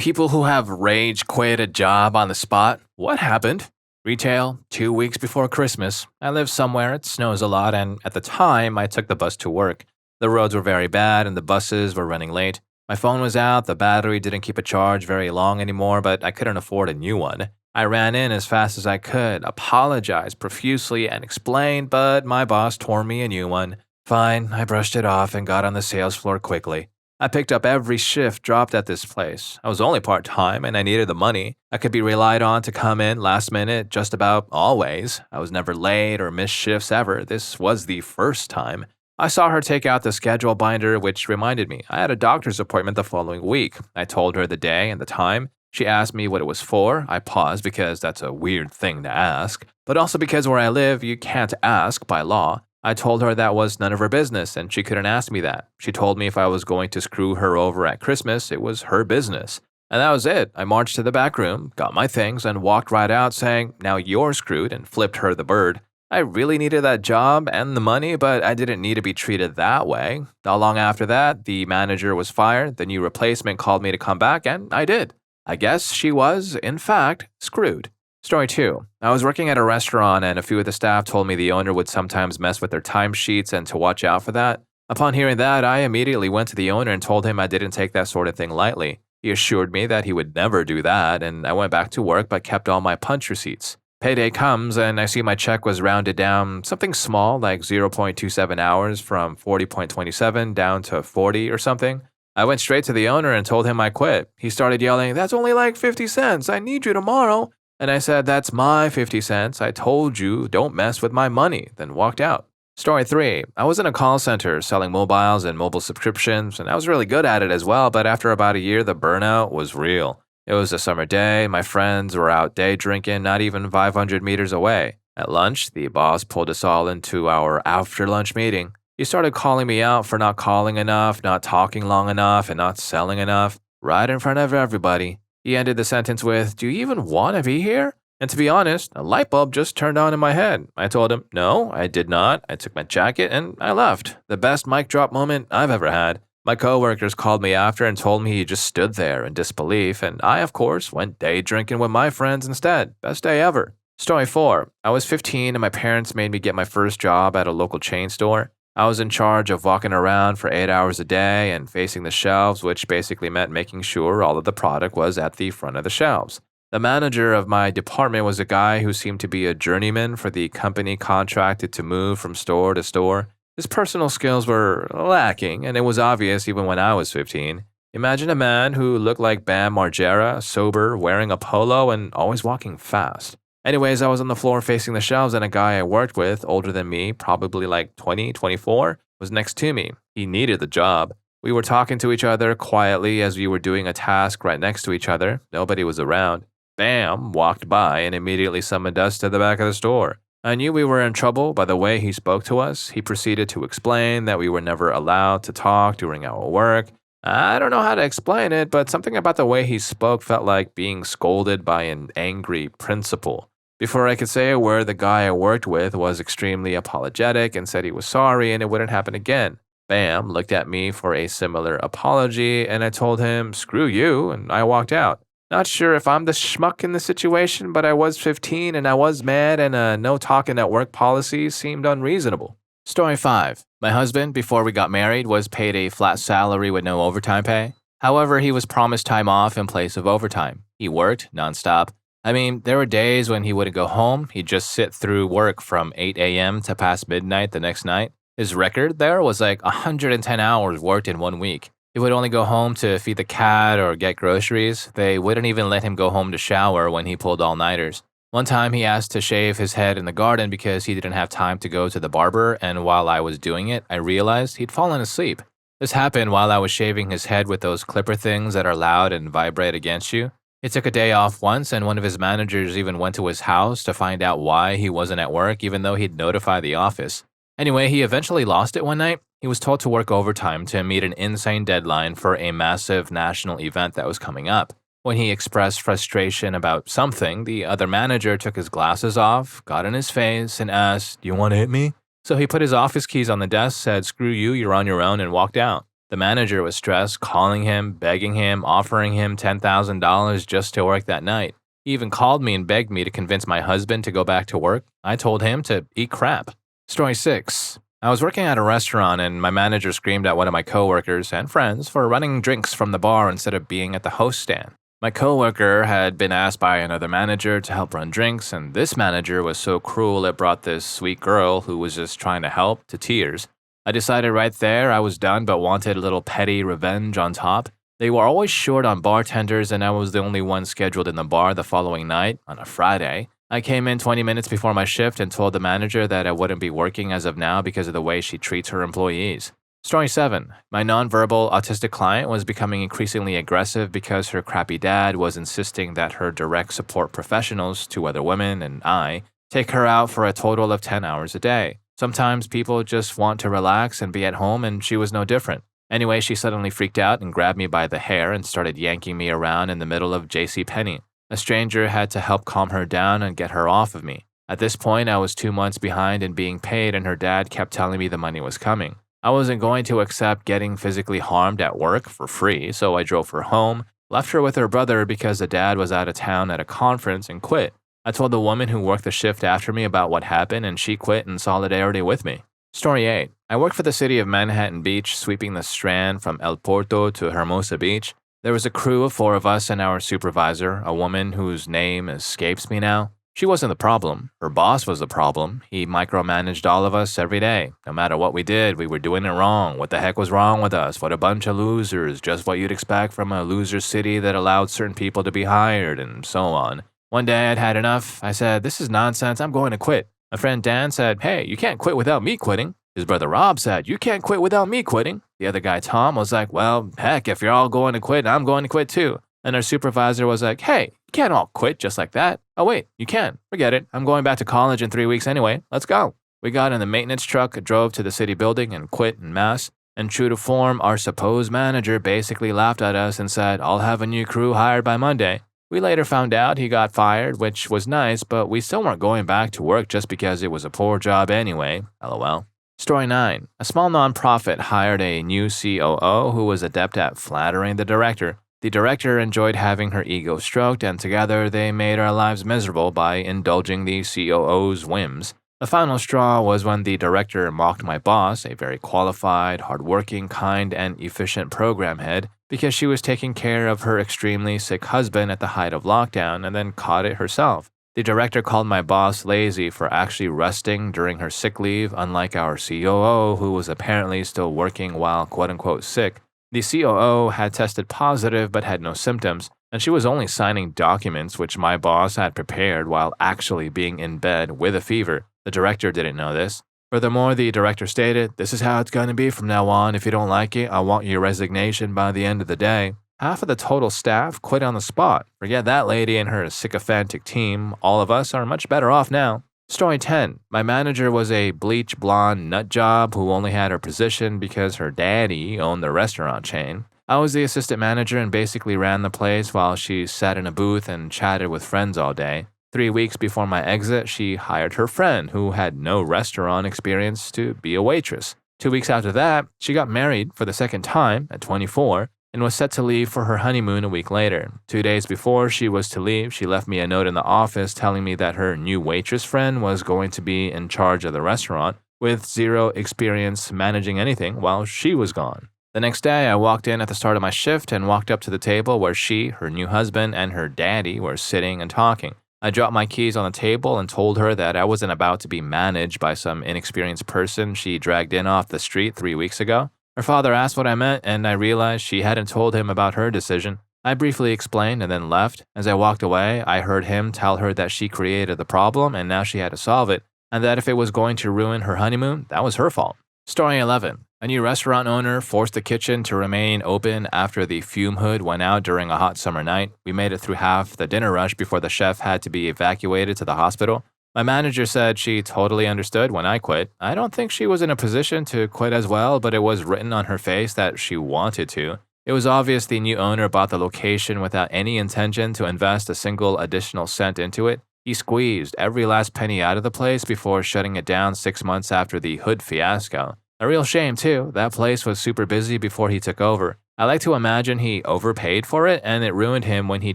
People who have rage quit a job on the spot. What happened? Retail, 2 weeks before Christmas. I live somewhere, it snows a lot, and at the time, I took the bus to work. The roads were very bad and the buses were running late. My phone was out, the battery didn't keep a charge very long anymore, but I couldn't afford a new one. I ran in as fast as I could, apologized profusely, and explained, but my boss tore me a new one. Fine, I brushed it off and got on the sales floor quickly. I picked up every shift dropped at this place. I was only part-time and I needed the money. I could be relied on to come in last minute just about always. I was never late or missed shifts ever. This was the first time. I saw her take out the schedule binder, which reminded me I had a doctor's appointment the following week. I told her the day and the time. She asked me what it was for. I paused because that's a weird thing to ask, but also because where I live, you can't ask by law. I told her that was none of her business and she couldn't ask me that. She told me if I was going to screw her over at Christmas, it was her business. And that was it. I marched to the back room, got my things, and walked right out saying, "Now you're screwed," and flipped her the bird. I really needed that job and the money, but I didn't need to be treated that way. Not long after that, the manager was fired, the new replacement called me to come back, and I did. I guess she was, in fact, screwed. Story 2. I was working at a restaurant and a few of the staff told me the owner would sometimes mess with their timesheets and to watch out for that. Upon hearing that, I immediately went to the owner and told him I didn't take that sort of thing lightly. He assured me that he would never do that, and I went back to work but kept all my punch receipts. Payday comes and I see my check was rounded down something small like 0.27 hours from 40.27 down to 40 or something. I went straight to the owner and told him I quit. He started yelling, "That's only like 50 cents. I need you tomorrow." And I said, "That's my 50 cents. I told you, don't mess with my money," then walked out. Story 3. I was in a call center selling mobiles and mobile subscriptions, and I was really good at it as well, but after about a year, the burnout was real. It was a summer day, my friends were out day drinking not even 500 meters away. At lunch, the boss pulled us all into our after-lunch meeting. He started calling me out for not calling enough, not talking long enough, and not selling enough, right in front of everybody. He ended the sentence with, "Do you even want to be here?" And to be honest, a light bulb just turned on in my head. I told him, "No, I did not." I took my jacket and I left. The best mic drop moment I've ever had. My coworkers called me after and told me he just stood there in disbelief, and I, of course, went day drinking with my friends instead. Best day ever. Story 4. I was 15 and my parents made me get my first job at a local chain store. I was in charge of walking around for 8 hours a day and facing the shelves, which basically meant making sure all of the product was at the front of the shelves. The manager of my department was a guy who seemed to be a journeyman for the company contracted to move from store to store. His personal skills were lacking, and it was obvious even when I was 15. Imagine a man who looked like Bam Margera, sober, wearing a polo, and always walking fast. Anyways, I was on the floor facing the shelves and a guy I worked with, older than me, probably like 20, 24, was next to me. He needed the job. We were talking to each other quietly as we were doing a task right next to each other. Nobody was around. Bam walked by and immediately summoned us to the back of the store. I knew we were in trouble by the way he spoke to us. He proceeded to explain that we were never allowed to talk during our work. I don't know how to explain it, but something about the way he spoke felt like being scolded by an angry principal. Before I could say a word, the guy I worked with was extremely apologetic and said he was sorry and it wouldn't happen again. Bam looked at me for a similar apology, and I told him, "Screw you," and I walked out. Not sure if I'm the schmuck in the situation, but I was 15 and I was mad, and a no talking at work policy seemed unreasonable. Story 5. My husband, before we got married, was paid a flat salary with no overtime pay. However, he was promised time off in place of overtime. He worked nonstop. I mean, there were days when he wouldn't go home. He'd just sit through work from 8 a.m. to past midnight the next night. His record there was like 110 hours worked in 1 week. He would only go home to feed the cat or get groceries. They wouldn't even let him go home to shower when he pulled all-nighters. One time he asked to shave his head in the garden because he didn't have time to go to the barber, and while I was doing it, I realized he'd fallen asleep. This happened while I was shaving his head with those clipper things that are loud and vibrate against you. He took a day off once, and one of his managers even went to his house to find out why he wasn't at work, even though he'd notified the office. Anyway, he eventually lost it one night. He was told to work overtime to meet an insane deadline for a massive national event that was coming up. When he expressed frustration about something, the other manager took his glasses off, got in his face, and asked, "Do you want to hit me?" So he put his office keys on the desk, said, "Screw you, you're on your own," and walked out. The manager was stressed, calling him, begging him, offering him $10,000 just to work that night. He even called me and begged me to convince my husband to go back to work. I told him to eat crap. Story 6. I was working at a restaurant and my manager screamed at one of my coworkers and friends for running drinks from the bar instead of being at the host stand. My coworker had been asked by another manager to help run drinks, and this manager was so cruel it brought this sweet girl who was just trying to help to tears. I decided right there I was done but wanted a little petty revenge on top. They were always short on bartenders and I was the only one scheduled in the bar the following night, on a Friday. I came in 20 minutes before my shift and told the manager that I wouldn't be working as of now because of the way she treats her employees. Story 7. My nonverbal autistic client was becoming increasingly aggressive because her crappy dad was insisting that her direct support professionals, 2 other women and I, take her out for a total of 10 hours a day. Sometimes people just want to relax and be at home, and she was no different. Anyway, she suddenly freaked out and grabbed me by the hair and started yanking me around in the middle of JCPenney. A stranger had to help calm her down and get her off of me. At this point, I was 2 months behind in being paid, and her dad kept telling me the money was coming. I wasn't going to accept getting physically harmed at work for free, so I drove her home, left her with her brother because the dad was out of town at a conference, and quit. I told the woman who worked the shift after me about what happened, and she quit in solidarity with me. Story 8. I worked for the city of Manhattan Beach, sweeping the Strand from El Porto to Hermosa Beach. There was a crew of 4 of us and our supervisor, a woman whose name escapes me now. She wasn't the problem. Her boss was the problem. He micromanaged all of us every day. No matter what we did, we were doing it wrong. What the heck was wrong with us? What a bunch of losers. Just what you'd expect from a loser city that allowed certain people to be hired, and so on. One day I'd had enough. I said, "This is nonsense. I'm going to quit." My friend Dan said, "Hey, you can't quit without me quitting." His brother Rob said, "You can't quit without me quitting." The other guy, Tom, was like, "Well, heck, if you're all going to quit, I'm going to quit too." And our supervisor was like, "Hey, you can't all quit just like that." "Oh wait, you can. Forget it. I'm going back to college in 3 weeks anyway. Let's go." We got in the maintenance truck, drove to the city building, and quit en masse. And true to form, our supposed manager basically laughed at us and said, "I'll have a new crew hired by Monday." We later found out he got fired, which was nice, but we still weren't going back to work just because it was a poor job anyway. LOL. Story 9. A small nonprofit hired a new COO who was adept at flattering the director. The director enjoyed having her ego stroked, and together they made our lives miserable by indulging the COO's whims. The final straw was when the director mocked my boss, a very qualified, hardworking, kind, and efficient program head, because she was taking care of her extremely sick husband at the height of lockdown and then caught it herself. The director called my boss lazy for actually resting during her sick leave, unlike our COO, who was apparently still working while quote-unquote sick. The COO had tested positive but had no symptoms, and she was only signing documents which my boss had prepared while actually being in bed with a fever. The director didn't know this. Furthermore, the director stated, "This is how it's going to be from now on. If you don't like it, I want your resignation by the end of the day." Half of the total staff quit on the spot. Forget that lady and her sycophantic team. All of us are much better off now. Story 10. My manager was a bleach blonde nut job who only had her position because her daddy owned the restaurant chain. I was the assistant manager and basically ran the place while she sat in a booth and chatted with friends all day. 3 weeks before my exit, she hired her friend, who had no restaurant experience, to be a waitress. 2 weeks after that, she got married for the second time at 24 and was set to leave for her honeymoon a week later. 2 days before she was to leave, she left me a note in the office telling me that her new waitress friend was going to be in charge of the restaurant, with zero experience managing anything while she was gone. The next day, I walked in at the start of my shift and walked up to the table where she, her new husband, and her daddy were sitting and talking. I dropped my keys on the table and told her that I wasn't about to be managed by some inexperienced person she dragged in off the street 3 weeks ago. Her father asked what I meant, and I realized she hadn't told him about her decision. I briefly explained and then left. As I walked away, I heard him tell her that she created the problem and now she had to solve it, and that if it was going to ruin her honeymoon, that was her fault. Story 11. A new restaurant owner forced the kitchen to remain open after the fume hood went out during a hot summer night. We made it through half the dinner rush before the chef had to be evacuated to the hospital. My manager said she totally understood when I quit. I don't think she was in a position to quit as well, but it was written on her face that she wanted to. It was obvious the new owner bought the location without any intention to invest a single additional cent into it. He squeezed every last penny out of the place before shutting it down 6 months after the hood fiasco. A real shame, too. That place was super busy before he took over. I like to imagine he overpaid for it and it ruined him when he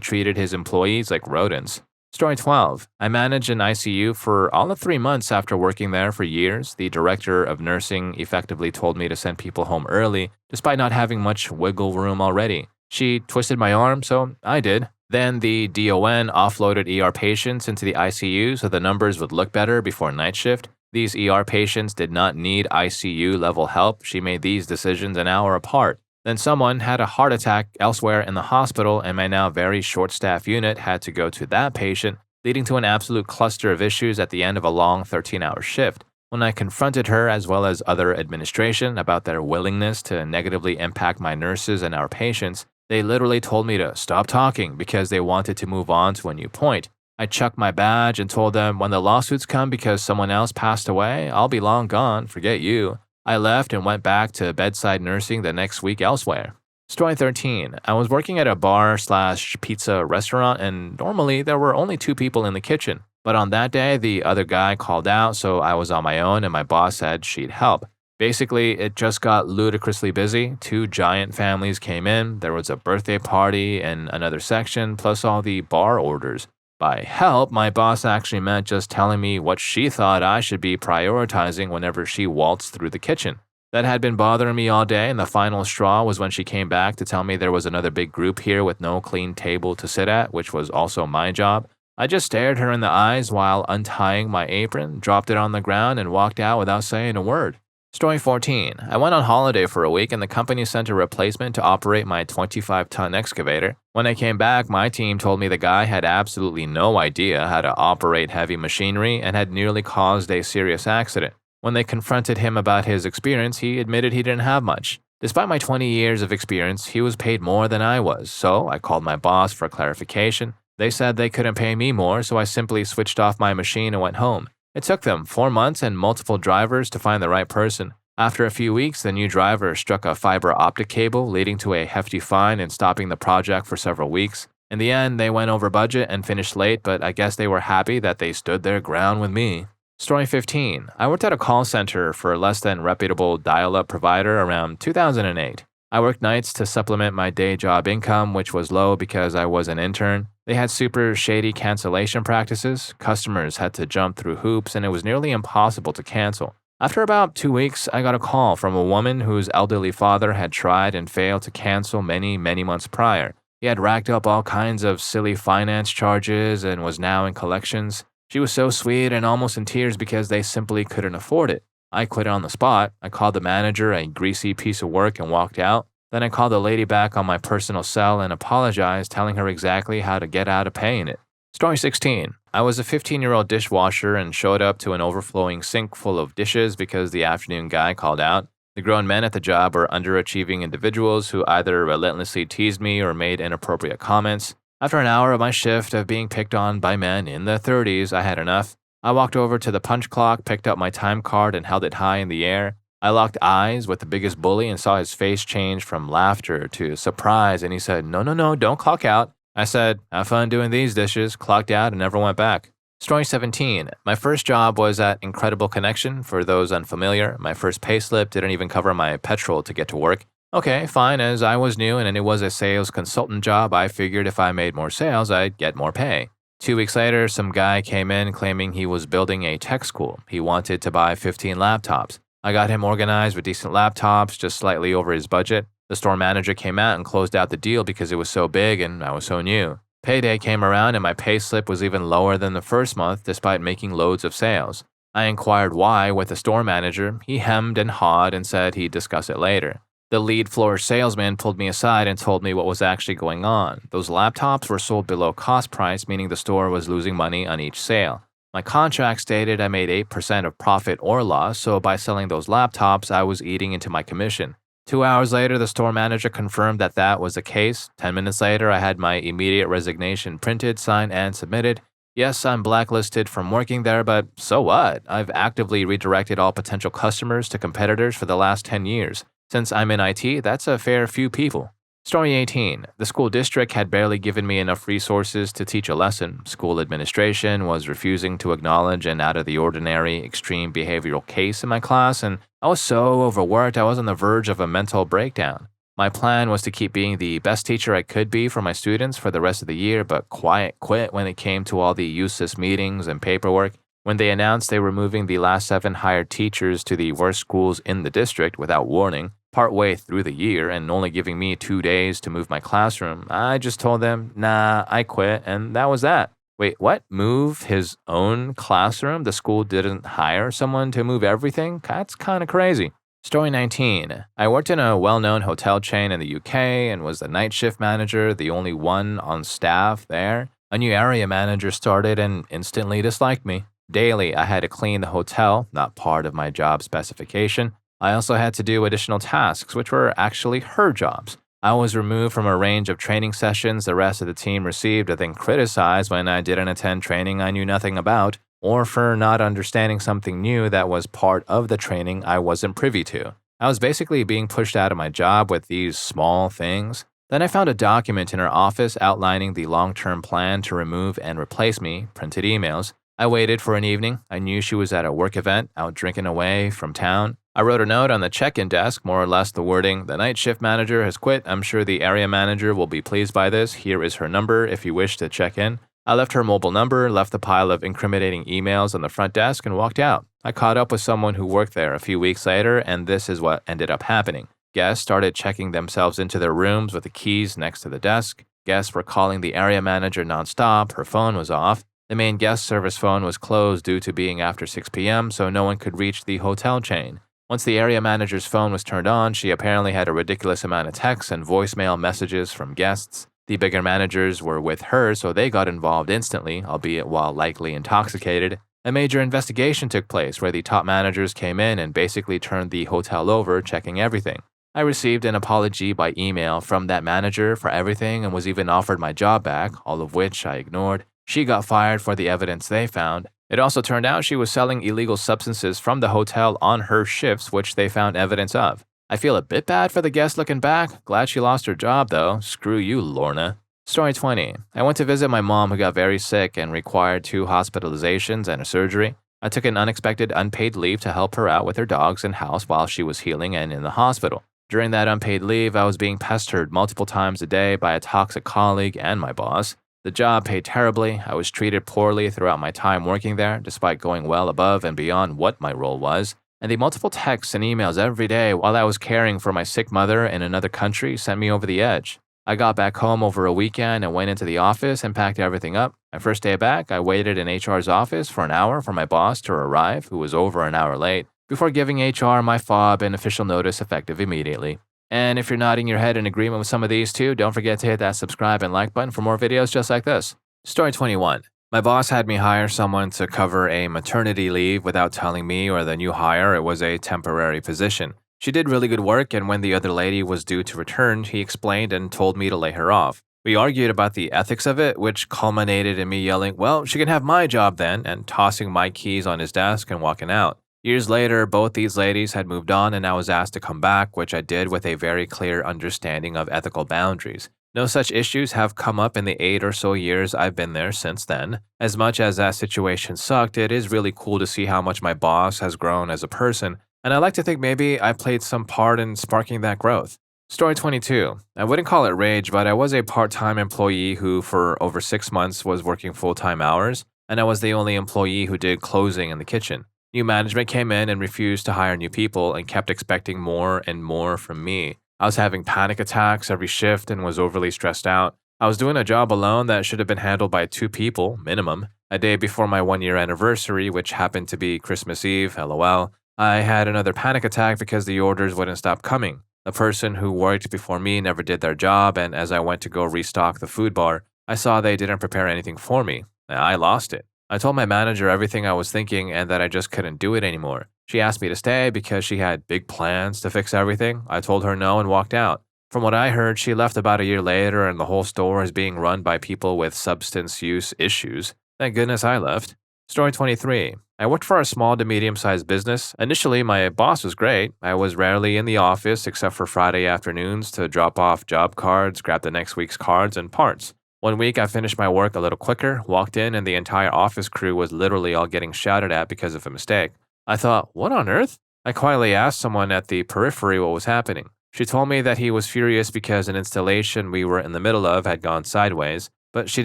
treated his employees like rodents. Story 12. I managed an ICU for all of 3 months after working there for years. The director of nursing effectively told me to send people home early, despite not having much wiggle room already. She twisted my arm, so I did. Then the DON offloaded ER patients into the ICU so the numbers would look better before night shift. These ER patients did not need ICU level help. She made these decisions an hour apart. Then someone had a heart attack elsewhere in the hospital, and my now very short-staffed unit had to go to that patient, leading to an absolute cluster of issues at the end of a long 13-hour shift. When I confronted her, as well as other administration, about their willingness to negatively impact my nurses and our patients, they literally told me to stop talking because they wanted to move on to a new point. I chucked my badge and told them, when the lawsuits come because someone else passed away, I'll be long gone, forget you. I left and went back to bedside nursing the next week elsewhere. Story 13. I was working at a bar/pizza restaurant, and normally there were only 2 people in the kitchen. But on that day, the other guy called out, so I was on my own, and my boss said she'd help. Basically, it just got ludicrously busy. 2 giant families came in, there was a birthday party in another section, plus all the bar orders. By help, my boss actually meant just telling me what she thought I should be prioritizing whenever she waltzed through the kitchen. That had been bothering me all day, and the final straw was when she came back to tell me there was another big group here with no clean table to sit at, which was also my job. I just stared her in the eyes while untying my apron, dropped it on the ground, and walked out without saying a word. Story 14. I went on holiday for a week and the company sent a replacement to operate my 25-ton excavator. When I came back, my team told me the guy had absolutely no idea how to operate heavy machinery and had nearly caused a serious accident. When they confronted him about his experience, he admitted he didn't have much. Despite my 20 years of experience, he was paid more than I was, so I called my boss for clarification. They said they couldn't pay me more, so I simply switched off my machine and went home. It took them 4 months and multiple drivers to find the right person. After a few weeks, the new driver struck a fiber optic cable, leading to a hefty fine and stopping the project for several weeks. In the end, they went over budget and finished late, but I guess they were happy that they stood their ground with me. Story 15. I worked at a call center for a less than reputable dial-up provider around 2008. I worked nights to supplement my day job income, which was low because I was an intern. They had super shady cancellation practices. Customers had to jump through hoops, and it was nearly impossible to cancel. After about 2 weeks, I got a call from a woman whose elderly father had tried and failed to cancel many months prior. He had racked up all kinds of silly finance charges and was now in collections. She was so sweet and almost in tears because they simply couldn't afford it. I quit on the spot. I called the manager a greasy piece of work and walked out. Then I called the lady back on my personal cell and apologized, telling her exactly how to get out of paying it. Story 16. I was a 15-year-old dishwasher and showed up to an overflowing sink full of dishes because the afternoon guy called out. The grown men at the job were underachieving individuals who either relentlessly teased me or made inappropriate comments. After an hour of my shift of being picked on by men in their 30s, I had enough. I walked over to the punch clock, picked up my time card, and held it high in the air. I locked eyes with the biggest bully and saw his face change from laughter to surprise, and he said, No, don't clock out. I said, have fun doing these dishes, clocked out, and never went back. Story 17. My first job was at Incredible Connection. For those unfamiliar, my first payslip didn't even cover my petrol to get to work. Okay, fine, as I was new and it was a sales consultant job, I figured if I made more sales, I'd get more pay. 2 weeks later, some guy came in claiming he was building a tech school. He wanted to buy 15 laptops. I got him organized with decent laptops, just slightly over his budget. The store manager came out and closed out the deal because it was so big and I was so new. Payday came around and my pay slip was even lower than the first month despite making loads of sales. I inquired why with the store manager. He hemmed and hawed and said he'd discuss it later. The lead floor salesman pulled me aside and told me what was actually going on. Those laptops were sold below cost price, meaning the store was losing money on each sale. My contract stated I made 8% of profit or loss, so by selling those laptops, I was eating into my commission. 2 hours later, the store manager confirmed that that was the case. 10 minutes later, I had my immediate resignation printed, signed, and submitted. Yes, I'm blacklisted from working there, but so what? I've actively redirected all potential customers to competitors for the last 10 years. Since I'm in IT, that's a fair few people. Story 18. The school district had barely given me enough resources to teach a lesson. School administration was refusing to acknowledge an out of the ordinary, extreme behavioral case in my class, and I was so overworked I was on the verge of a mental breakdown. My plan was to keep being the best teacher I could be for my students for the rest of the year, but quiet quit when it came to all the useless meetings and paperwork. When they announced they were moving the last 7 hired teachers to the worst schools in the district without warning, partway through the year and only giving me 2 days to move my classroom, I just told them, nah, I quit, and that was that. Wait, what? Move his own classroom? The school didn't hire someone to move everything? That's kind of crazy. Story 19. I worked in a well-known hotel chain in the UK and was the night shift manager, the only one on staff there. A new area manager started and instantly disliked me. Daily, I had to clean the hotel, not part of my job specification. I also had to do additional tasks, which were actually her jobs. I was removed from a range of training sessions the rest of the team received and then criticized when I didn't attend training I knew nothing about, or for not understanding something new that was part of the training I wasn't privy to. I was basically being pushed out of my job with these small things. Then I found a document in her office outlining the long-term plan to remove and replace me, printed emails. I waited for an evening. I knew she was at a work event, out drinking away from town. I wrote a note on the check-in desk, more or less the wording, "The night shift manager has quit. I'm sure the area manager will be pleased by this. Here is her number if you wish to check in." I left her mobile number, left the pile of incriminating emails on the front desk, and walked out. I caught up with someone who worked there a few weeks later, and this is what ended up happening. Guests started checking themselves into their rooms with the keys next to the desk. Guests were calling the area manager nonstop. Her phone was off. The main guest service phone was closed due to being after 6 p.m., so no one could reach the hotel chain. Once the area manager's phone was turned on, she apparently had a ridiculous amount of texts and voicemail messages from guests. The bigger managers were with her, so they got involved instantly, albeit while likely intoxicated. A major investigation took place where the top managers came in and basically turned the hotel over, checking everything. I received an apology by email from that manager for everything and was even offered my job back, all of which I ignored. She got fired for the evidence they found. It also turned out she was selling illegal substances from the hotel on her shifts, which they found evidence of. I feel a bit bad for the guest looking back. Glad she lost her job, though. Screw you, Lorna. Story 20. I went to visit my mom who got very sick and required 2 hospitalizations and a surgery. I took an unexpected unpaid leave to help her out with her dogs and house while she was healing and in the hospital. During that unpaid leave, I was being pestered multiple times a day by a toxic colleague and my boss. The job paid terribly. I was treated poorly throughout my time working there, despite going well above and beyond what my role was. And the multiple texts and emails every day while I was caring for my sick mother in another country sent me over the edge. I got back home over a weekend and went into the office and packed everything up. My first day back, I waited in HR's office for an hour for my boss to arrive, who was over an hour late, before giving HR my fob and official notice effective immediately. And if you're nodding your head in agreement with some of these too, don't forget to hit that subscribe and like button for more videos just like this. Story 21. My boss had me hire someone to cover a maternity leave without telling me or the new hire it was a temporary position. She did really good work, and when the other lady was due to return, he explained and told me to lay her off. We argued about the ethics of it, which culminated in me yelling, "Well, she can have my job then," and tossing my keys on his desk and walking out. Years later, both these ladies had moved on and I was asked to come back, which I did with a very clear understanding of ethical boundaries. No such issues have come up in the 8 or so years I've been there since then. As much as that situation sucked, it is really cool to see how much my boss has grown as a person, and I like to think maybe I played some part in sparking that growth. Story 22. I wouldn't call it rage, but I was a part-time employee who for over 6 months was working full-time hours, and I was the only employee who did closing in the kitchen. New management came in and refused to hire new people and kept expecting more and more from me. I was having panic attacks every shift and was overly stressed out. I was doing a job alone that should have been handled by 2 people, minimum. A day before my 1-year anniversary, which happened to be Christmas Eve, LOL, I had another panic attack because the orders wouldn't stop coming. The person who worked before me never did their job, and as I went to go restock the food bar, I saw they didn't prepare anything for me. I lost it. I told my manager everything I was thinking and that I just couldn't do it anymore. She asked me to stay because she had big plans to fix everything. I told her no and walked out. From what I heard, she left about a year later and the whole store is being run by people with substance use issues. Thank goodness I left. Story 23. I worked for a small to medium-sized business. Initially, my boss was great. I was rarely in the office except for Friday afternoons to drop off job cards, grab the next week's cards and parts. One week, I finished my work a little quicker, walked in, and the entire office crew was literally all getting shouted at because of a mistake. I thought, what on earth? I quietly asked someone at the periphery what was happening. She told me that he was furious because an installation we were in the middle of had gone sideways, but she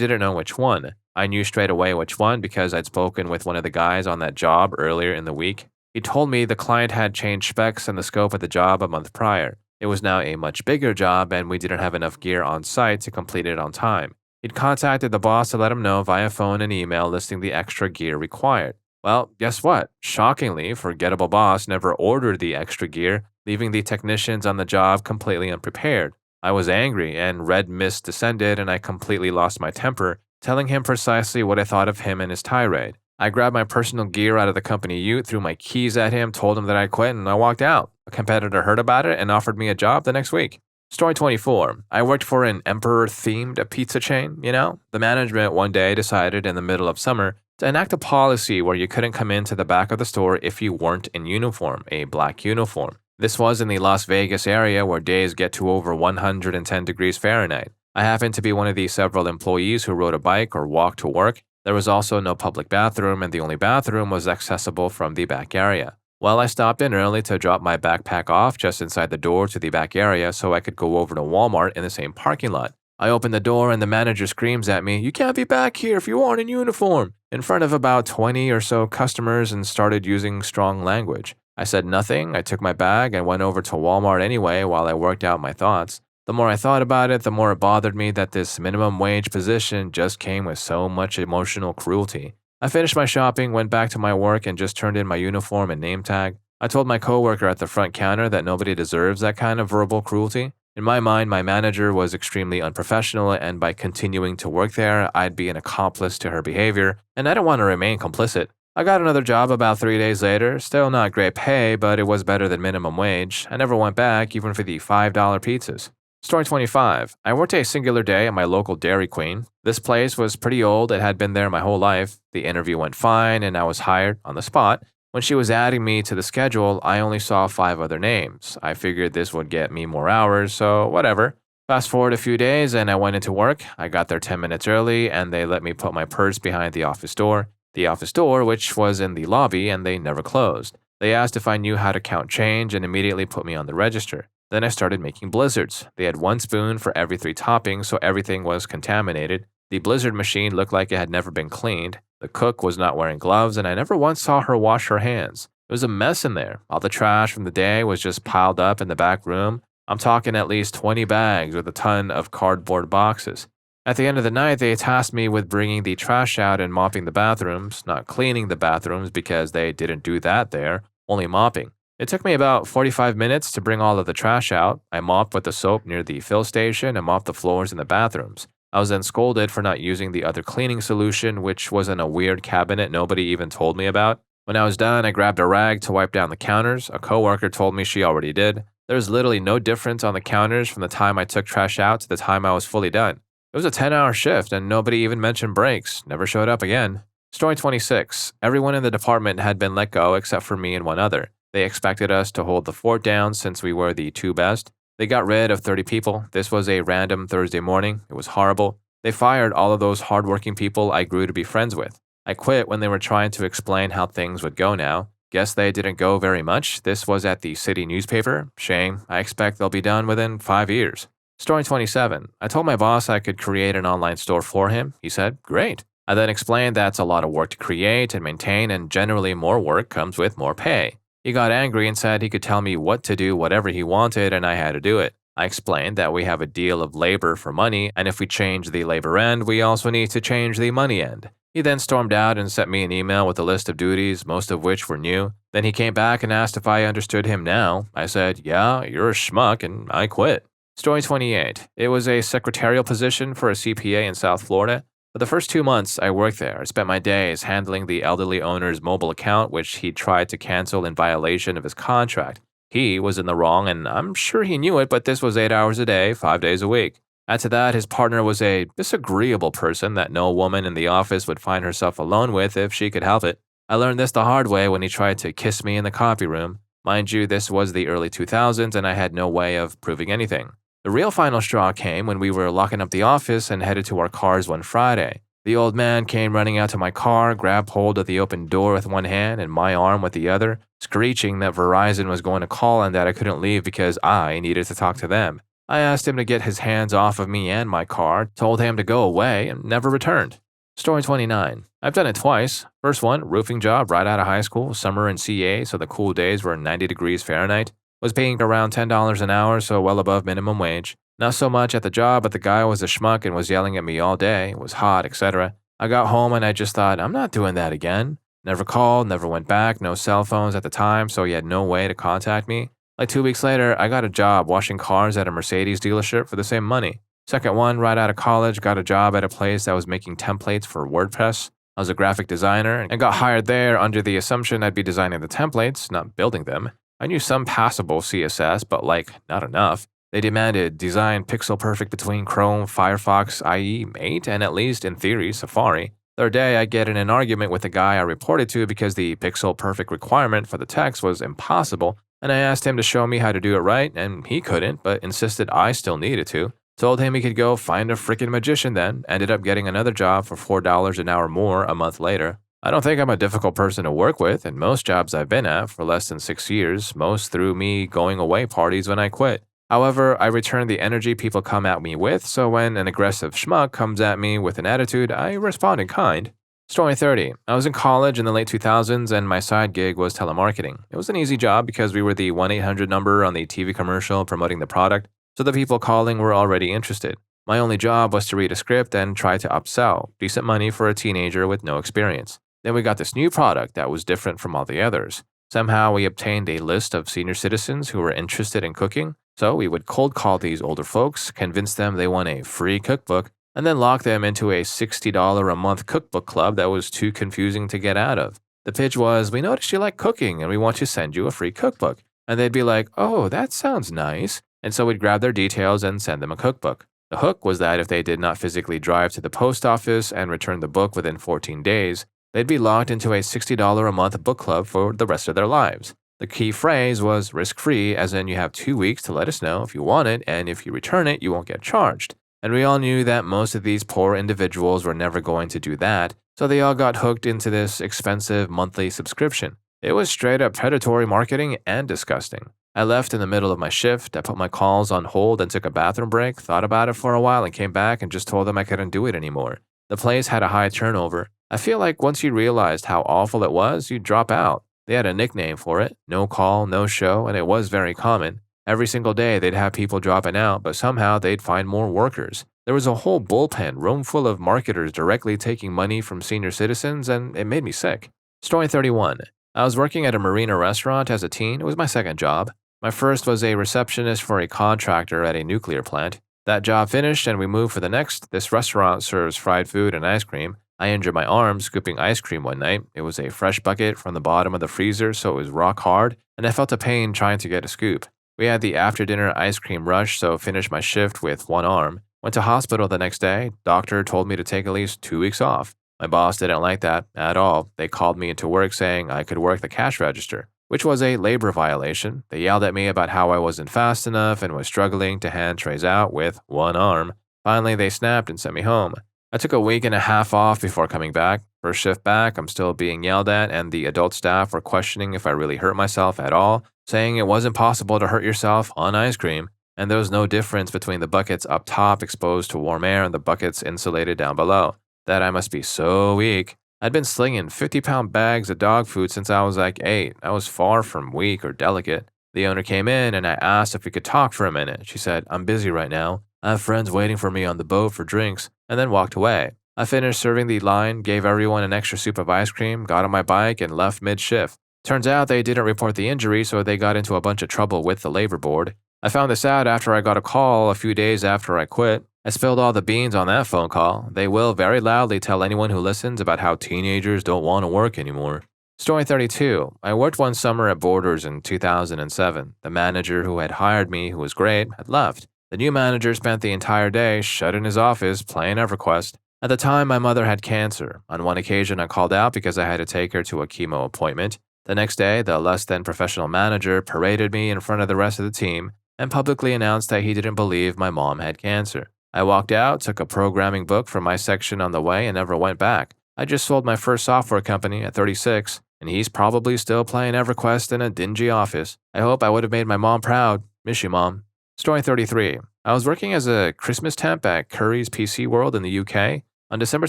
didn't know which one. I knew straight away which one because I'd spoken with one of the guys on that job earlier in the week. He told me the client had changed specs and the scope of the job a month prior. It was now a much bigger job and we didn't have enough gear on site to complete it on time. He'd contacted the boss to let him know via phone and email listing the extra gear required. Well, guess what? Shockingly, forgettable boss never ordered the extra gear, leaving the technicians on the job completely unprepared. I was angry, and red mist descended, and I completely lost my temper, telling him precisely what I thought of him and his tirade. I grabbed my personal gear out of the company ute, threw my keys at him, told him that I quit, and I walked out. A competitor heard about it and offered me a job the next week. Story 24. I worked for an emperor-themed pizza chain, The management one day decided in the middle of summer to enact a policy where you couldn't come into the back of the store if you weren't in uniform, a black uniform. This was in the Las Vegas area where days get to over 110 degrees Fahrenheit. I happened to be one of the several employees who rode a bike or walked to work. There was also no public bathroom, and the only bathroom was accessible from the back area. Well, I stopped in early to drop my backpack off just inside the door to the back area so I could go over to Walmart in the same parking lot. I open the door and the manager screams at me, "You can't be back here if you aren't in uniform," in front of about 20 or so customers and started using strong language. I said nothing, I took my bag and went over to Walmart anyway while I worked out my thoughts. The more I thought about it, the more it bothered me that this minimum wage position just came with so much emotional cruelty. I finished my shopping, went back to my work, and just turned in my uniform and name tag. I told my coworker at the front counter that nobody deserves that kind of verbal cruelty. In my mind, my manager was extremely unprofessional, and by continuing to work there, I'd be an accomplice to her behavior, and I don't want to remain complicit. I got another job about 3 days later, still not great pay, but it was better than minimum wage. I never went back, even for the $5 pizzas. Story 25. I worked a singular day at my local Dairy Queen. This place was pretty old, it had been there my whole life. The interview went fine, and I was hired on the spot. When she was adding me to the schedule, I only saw 5 other names. I figured this would get me more hours, so whatever. Fast forward a few days, and I went into work. I got there 10 minutes early, and they let me put my purse behind the office door. The office door, which was in the lobby, and they never closed. They asked if I knew how to count change and immediately put me on the register. Then I started making blizzards. They had 1 spoon for every 3 toppings, so everything was contaminated. The blizzard machine looked like it had never been cleaned. The cook was not wearing gloves, and I never once saw her wash her hands. It was a mess in there. All the trash from the day was just piled up in the back room. I'm talking at least 20 bags with a ton of cardboard boxes. At the end of the night, they tasked me with bringing the trash out and mopping the bathrooms, not cleaning the bathrooms because they didn't do that there, only mopping. It took me about 45 minutes to bring all of the trash out. I mopped with the soap near the fill station and mopped the floors in the bathrooms. I was then scolded for not using the other cleaning solution, which was in a weird cabinet nobody even told me about. When I was done, I grabbed a rag to wipe down the counters. A coworker told me she already did. There was literally no difference on the counters from the time I took trash out to the time I was fully done. It was a 10-hour shift, and nobody even mentioned breaks. Never showed up again. Story 26. Everyone in the department had been let go except for me and one other. They expected us to hold the fort down since we were the 2 best. They got rid of 30 people. This was a random Thursday morning. It was horrible. They fired all of those hardworking people I grew to be friends with. I quit when they were trying to explain how things would go now. Guess they didn't go very much. This was at the city newspaper. Shame. I expect they'll be done within 5 years. Story 27. I told my boss I could create an online store for him. He said, "Great." I then explained that's a lot of work to create and maintain, and generally more work comes with more pay. He got angry and said he could tell me what to do, whatever he wanted, and I had to do it. I explained that we have a deal of labor for money, and if we change the labor end, we also need to change the money end. He then stormed out and sent me an email with a list of duties, most of which were new. Then he came back and asked if I understood him now. I said, "Yeah, you're a schmuck," and I quit. Story 28. It was a secretarial position for a CPA in South Florida. For the first 2 months I worked there, I spent my days handling the elderly owner's mobile account, which he tried to cancel in violation of his contract. He was in the wrong, and I'm sure he knew it, but this was 8 hours a day, 5 days a week. Add to that, his partner was a disagreeable person that no woman in the office would find herself alone with if she could help it. I learned this the hard way when he tried to kiss me in the coffee room. Mind you, this was the early 2000s and I had no way of proving anything. The real final straw came when we were locking up the office and headed to our cars one Friday. The old man came running out to my car, grabbed hold of the open door with one hand and my arm with the other, screeching that Verizon was going to call and that I couldn't leave because I needed to talk to them. I asked him to get his hands off of me and my car, told him to go away, and never returned. Story 29. I've done it twice. First one, roofing job right out of high school, summer in CA, so the cool days were 90 degrees Fahrenheit. Was paying around $10 an hour, so well above minimum wage. Not so much at the job, but the guy was a schmuck and was yelling at me all day, it was hot, etc. I got home and I just thought, I'm not doing that again. Never called, never went back, no cell phones at the time, so he had no way to contact me. Like 2 weeks later, I got a job washing cars at a Mercedes dealership for the same money. Second one, right out of college, got a job at a place that was making templates for WordPress. I was a graphic designer and got hired there under the assumption I'd be designing the templates, not building them. I knew some passable CSS, but not enough. They demanded design pixel perfect between Chrome, Firefox, IE, Mate, and at least in theory, Safari. Third day, I get in an argument with the guy I reported to because the pixel perfect requirement for the text was impossible, and I asked him to show me how to do it right, and he couldn't, but insisted I still needed to. Told him he could go find a freaking magician then, ended up getting another job for $4 an hour more a month later. I don't think I'm a difficult person to work with, and most jobs I've been at for less than 6 years, most through me going away parties when I quit. However, I return the energy people come at me with, so when an aggressive schmuck comes at me with an attitude, I respond in kind. Story 30. I was in college in the late 2000s and my side gig was telemarketing. It was an easy job because we were the 1-800 number on the TV commercial promoting the product, so the people calling were already interested. My only job was to read a script and try to upsell, decent money for a teenager with no experience. Then we got this new product that was different from all the others. Somehow we obtained a list of senior citizens who were interested in cooking, so we would cold call these older folks, convince them they won a free cookbook, and then lock them into a $60 a month cookbook club that was too confusing to get out of. The pitch was, we noticed you like cooking and we want to send you a free cookbook. And they'd be like, oh, that sounds nice. And so we'd grab their details and send them a cookbook. The hook was that if they did not physically drive to the post office and return the book within 14 days, they'd be locked into a $60 a month book club for the rest of their lives. The key phrase was risk-free, as in you have 2 weeks to let us know if you want it, and if you return it, you won't get charged. And we all knew that most of these poor individuals were never going to do that, so they all got hooked into this expensive monthly subscription. It was straight up predatory marketing and disgusting. I left in the middle of my shift, I put my calls on hold and took a bathroom break, thought about it for a while and came back and just told them I couldn't do it anymore. The place had a high turnover. I feel like once you realized how awful it was, you'd drop out. They had a nickname for it, no call, no show, and it was very common. Every single day they'd have people dropping out, but somehow they'd find more workers. There was a whole bullpen room full of marketers directly taking money from senior citizens, and it made me sick. Story 31. I was working at a marina restaurant as a teen. It was my second job. My first was a receptionist for a contractor at a nuclear plant. That job finished and we moved for the next. This restaurant serves fried food and ice cream. I injured my arm scooping ice cream one night. It was a fresh bucket from the bottom of the freezer, so it was rock hard, and I felt a pain trying to get a scoop. We had the after-dinner ice cream rush, so finished my shift with one arm. Went to hospital the next day. Doctor told me to take at least 2 weeks off. My boss didn't like that at all. They called me into work saying I could work the cash register, which was a labor violation. They yelled at me about how I wasn't fast enough and was struggling to hand trays out with one arm. Finally, they snapped and sent me home. I took a week and a half off before coming back. First shift back, I'm still being yelled at, and the adult staff were questioning if I really hurt myself at all, saying it wasn't possible to hurt yourself on ice cream, and there was no difference between the buckets up top exposed to warm air and the buckets insulated down below. That I must be so weak. I'd been slinging 50-pound bags of dog food since I was like 8. I was far from weak or delicate. The owner came in and I asked if we could talk for a minute. She said, I'm busy right now. I have friends waiting for me on the boat for drinks, and then walked away. I finished serving the line, gave everyone an extra scoop of ice cream, got on my bike, and left mid-shift. Turns out they didn't report the injury, so they got into a bunch of trouble with the labor board. I found this out after I got a call a few days after I quit. I spilled all the beans on that phone call. They will very loudly tell anyone who listens about how teenagers don't want to work anymore. Story 32. I worked one summer at Borders in 2007. The manager who had hired me, who was great, had left. The new manager spent the entire day shut in his office playing EverQuest. At the time, my mother had cancer. On one occasion, I called out because I had to take her to a chemo appointment. The next day, the less than professional manager paraded me in front of the rest of the team and publicly announced that he didn't believe my mom had cancer. I walked out, took a programming book from my section on the way, and never went back. I just sold my first software company at 36, and he's probably still playing EverQuest in a dingy office. I hope I would have made my mom proud. Miss you, Mom. Story 33. I was working as a Christmas temp at Curry's PC World in the UK. On December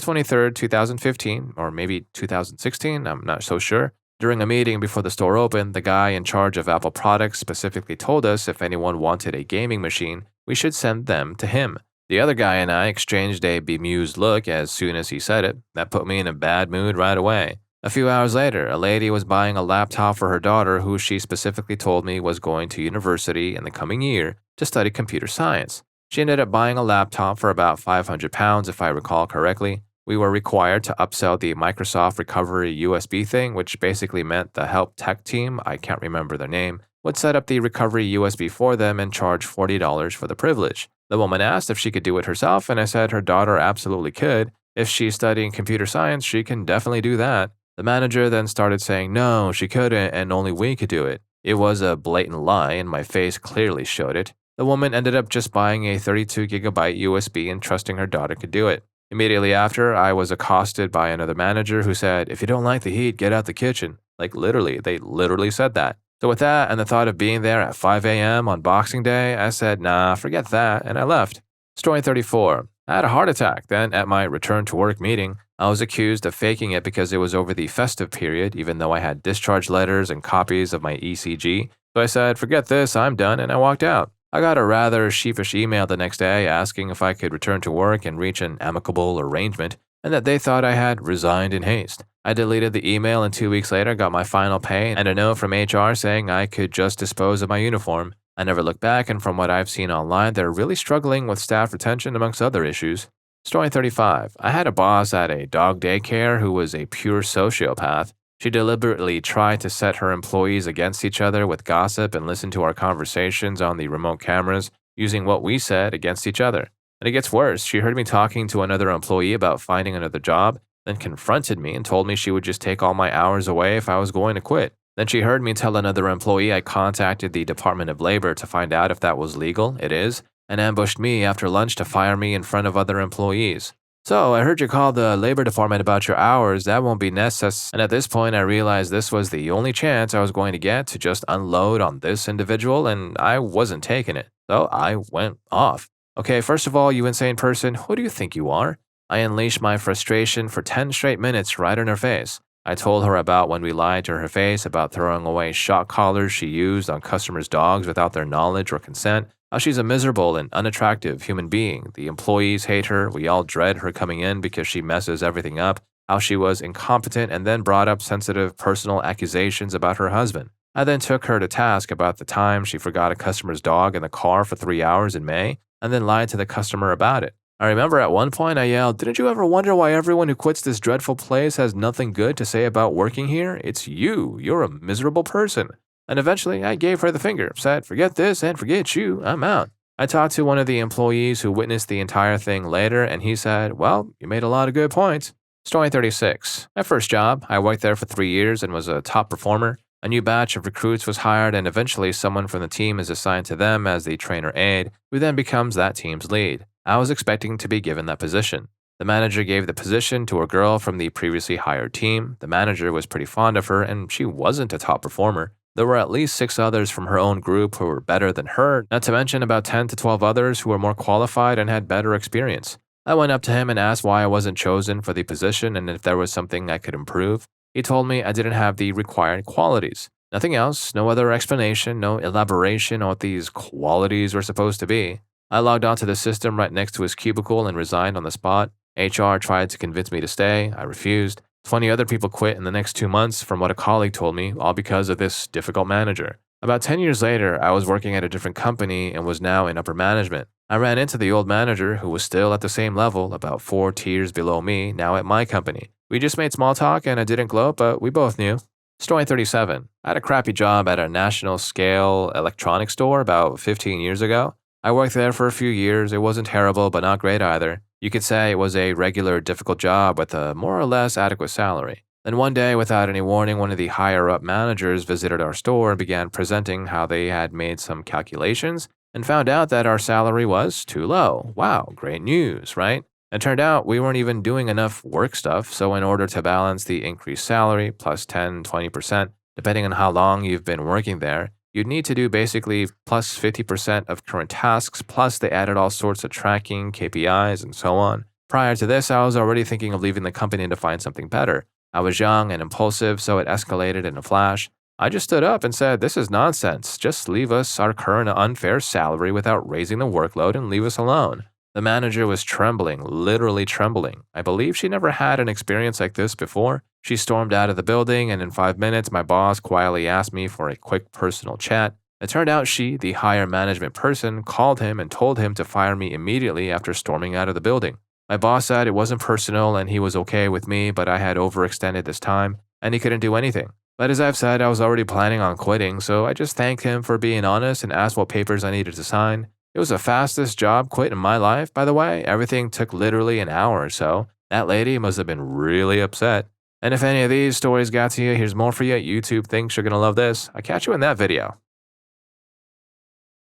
23, 2015, or maybe 2016, I'm not so sure, during a meeting before the store opened, the guy in charge of Apple products specifically told us if anyone wanted a gaming machine, we should send them to him. The other guy and I exchanged a bemused look as soon as he said it. That put me in a bad mood right away. A few hours later, a lady was buying a laptop for her daughter who she specifically told me was going to university in the coming year to study computer science. She ended up buying a laptop for about £500 if I recall correctly. We were required to upsell the Microsoft Recovery USB thing, which basically meant the help tech team, I can't remember their name, would set up the recovery USB for them and charge $40 for the privilege. The woman asked if she could do it herself, and I said her daughter absolutely could. If she's studying computer science, she can definitely do that. The manager then started saying no, she couldn't, and only we could do it. It was a blatant lie, and my face clearly showed it. The woman ended up just buying a 32GB USB and trusting her daughter could do it. Immediately after, I was accosted by another manager who said, if you don't like the heat, get out the kitchen. Like literally, they literally said that. So with that and the thought of being there at 5 a.m. on Boxing Day, I said, nah, forget that, and I left. Story 34. I had a heart attack. Then, at my return to work meeting, I was accused of faking it because it was over the festive period, even though I had discharge letters and copies of my ECG. So I said, forget this, I'm done, and I walked out. I got a rather sheepish email the next day asking if I could return to work and reach an amicable arrangement, and that they thought I had resigned in haste. I deleted the email and 2 weeks later got my final pay and a note from HR saying I could just dispose of my uniform. I never looked back, and from what I've seen online, they're really struggling with staff retention amongst other issues. Story 35. I had a boss at a dog daycare who was a pure sociopath. She deliberately tried to set her employees against each other with gossip and listen to our conversations on the remote cameras, using what we said against each other. And it gets worse. She heard me talking to another employee about finding another job, then confronted me and told me she would just take all my hours away if I was going to quit. Then she heard me tell another employee I contacted the Department of Labor to find out if that was legal. It is. And ambushed me after lunch to fire me in front of other employees. So, I heard you call the Labor Department about your hours. That won't be necessary. And at this point, I realized this was the only chance I was going to get to just unload on this individual, and I wasn't taking it. So, I went off. Okay, first of all, you insane person, who do you think you are? I unleashed my frustration for 10 straight minutes right in her face. I told her about when we lied to her face about throwing away shock collars she used on customers' dogs without their knowledge or consent, how she's a miserable and unattractive human being. The employees hate her, we all dread her coming in because she messes everything up, how she was incompetent, and then brought up sensitive personal accusations about her husband. I then took her to task about the time she forgot a customer's dog in the car for 3 hours in May, and then lied to the customer about it. I remember at one point I yelled, "Didn't you ever wonder why everyone who quits this dreadful place has nothing good to say about working here? It's you. You're a miserable person." And eventually I gave her the finger, said, "Forget this and forget you. I'm out." I talked to one of the employees who witnessed the entire thing later, and he said, "Well, you made a lot of good points." Story 36. My first job. I worked there for 3 years and was a top performer. A new batch of recruits was hired, and eventually someone from the team is assigned to them as the trainer aide, who then becomes that team's lead. I was expecting to be given that position. The manager gave the position to a girl from the previously hired team. The manager was pretty fond of her, and she wasn't a top performer. There were at least 6 others from her own group who were better than her, not to mention about 10 to 12 others who were more qualified and had better experience. I went up to him and asked why I wasn't chosen for the position and if there was something I could improve. He told me I didn't have the required qualities. Nothing else, no other explanation, no elaboration on what these qualities were supposed to be. I logged onto the system right next to his cubicle and resigned on the spot. HR tried to convince me to stay. I refused. 20 other people quit in the next 2 months, from what a colleague told me, all because of this difficult manager. About 10 years later, I was working at a different company and was now in upper management. I ran into the old manager, who was still at the same level, about 4 tiers below me, now at my company. We just made small talk and I didn't gloat, but we both knew. Story 37. I had a crappy job at a national scale electronics store about 15 years ago. I worked there for a few years. It wasn't terrible, but not great either. You could say it was a regular, difficult job with a more or less adequate salary. Then one day, without any warning, one of the higher-up managers visited our store and began presenting how they had made some calculations and found out that our salary was too low. Wow, great news, right? It turned out we weren't even doing enough work stuff, so in order to balance the increased salary plus 10-20%, depending on how long you've been working there, you'd need to do basically plus 50% of current tasks, plus they added all sorts of tracking, KPIs, and so on. Prior to this, I was already thinking of leaving the company to find something better. I was young and impulsive, so it escalated in a flash. I just stood up and said, "This is nonsense. Just leave us our current unfair salary without raising the workload and leave us alone." The manager was trembling, literally trembling. I believe she never had an experience like this before. She stormed out of the building, and in 5 minutes, my boss quietly asked me for a quick personal chat. It turned out she, the higher management person, called him and told him to fire me immediately after storming out of the building. My boss said it wasn't personal and he was okay with me, but I had overextended this time, and he couldn't do anything. But as I've said, I was already planning on quitting, so I just thanked him for being honest and asked what papers I needed to sign. It was the fastest job quit in my life, by the way. Everything took literally an hour or so. That lady must have been really upset. And if any of these stories got to you, here's more for you. YouTube thinks you're going to love this. I'll catch you in that video.